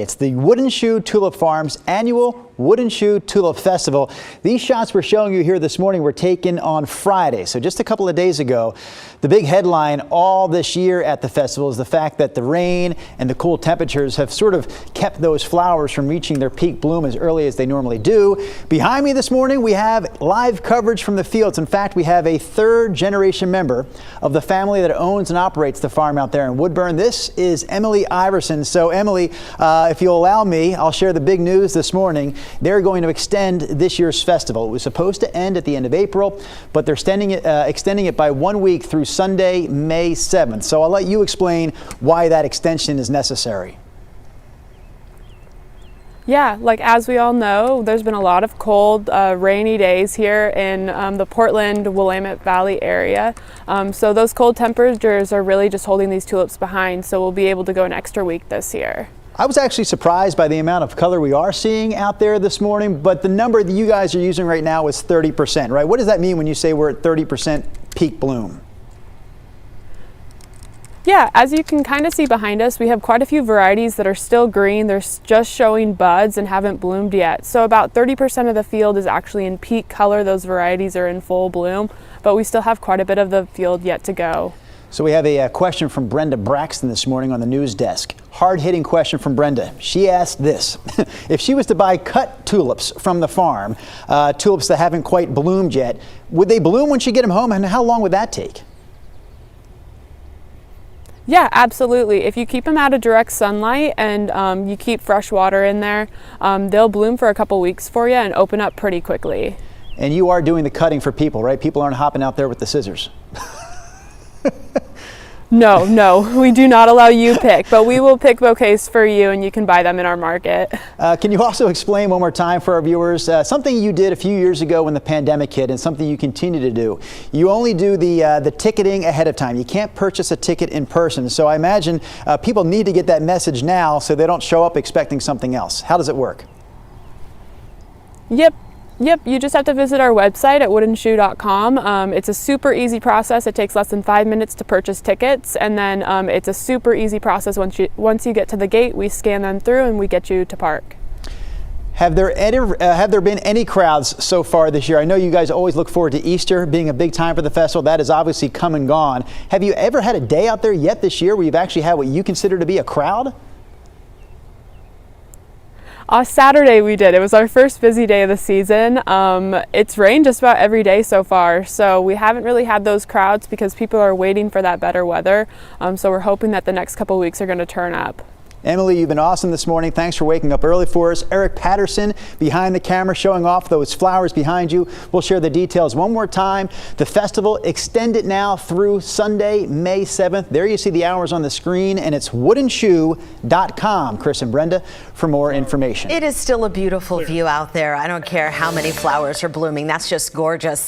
It's the Wooden Shoe Tulip Farm's annual Wooden Shoe Tulip Festival. These shots we're showing you here this morning were taken on Friday, so just a couple of days ago. The big headline all this year at the festival is the fact that the rain and the cool temperatures have sort of kept those flowers from reaching their peak bloom as early as they normally do. Behind me this morning, we have live coverage from the fields. In fact, we have a third-generation member of the family that owns and operates the farm out there in Woodburn. This is Emily Iverson. So, Emily, if you'll allow me, I'll share the big news this morning. They're going to extend this year's festival. It was supposed to end at the end of April, but they're extending it by 1 week through Sunday, May 7th. So I'll let you explain why that extension is necessary. Yeah, like as we all know, there's been a lot of cold, rainy days here in the Portland, Willamette Valley area. So those cold temperatures are really just holding these tulips behind. So we'll be able to go an extra week this year. I was actually surprised by the amount of color we are seeing out there this morning, but the number that you guys are using right now is 30%, right? What does that mean when you say we're at 30% peak bloom? Yeah, as you can kind of see behind us, we have quite a few varieties that are still green. They're just showing buds and haven't bloomed yet. So about 30% of the field is actually in peak color. Those varieties are in full bloom, but we still have quite a bit of the field yet to go. So we have a question from Brenda Braxton this morning on the news desk. Hard-hitting question from Brenda. She asked this: if she was to buy cut tulips from the farm, tulips that haven't quite bloomed yet, would they bloom when she get them home, and how long would that take? Yeah, absolutely. If you keep them out of direct sunlight and you keep fresh water in there, they'll bloom for a couple weeks for you and open up pretty quickly. And you are doing the cutting for people, right? People aren't hopping out there with the scissors. No, we do not allow you pick, but we will pick bouquets for you and you can buy them in our market. Can you also explain one more time for our viewers something you did a few years ago when the pandemic hit and something you continue to do? You only do the ticketing ahead of time. You can't purchase a ticket in person. So I imagine people need to get that message now so they don't show up expecting something else. How does it work? Yep, you just have to visit our website at woodenshoe.com. It's a super easy process. It takes less than 5 minutes to purchase tickets, and then it's a super easy process. Once you get to the gate, we scan them through and we get you to park. Have there been any crowds so far this year? I know you guys always look forward to Easter being a big time for the festival. That has obviously come and gone. Have you ever had a day out there yet this year where you've actually had what you consider to be a crowd? Saturday we did. It was our first busy day of the season. It's rained just about every day so far, so we haven't really had those crowds because people are waiting for that better weather. So we're hoping that the next couple of weeks are going to turn up. Emily, you've been awesome this morning. Thanks for waking up early for us. Eric Patterson behind the camera showing off those flowers behind you. We'll share the details one more time. The festival extended now through Sunday, May 7th. There you see the hours on the screen, and it's woodenshoe.com. Chris and Brenda for more information. It is still a beautiful view out there. I don't care how many flowers are blooming. That's just gorgeous.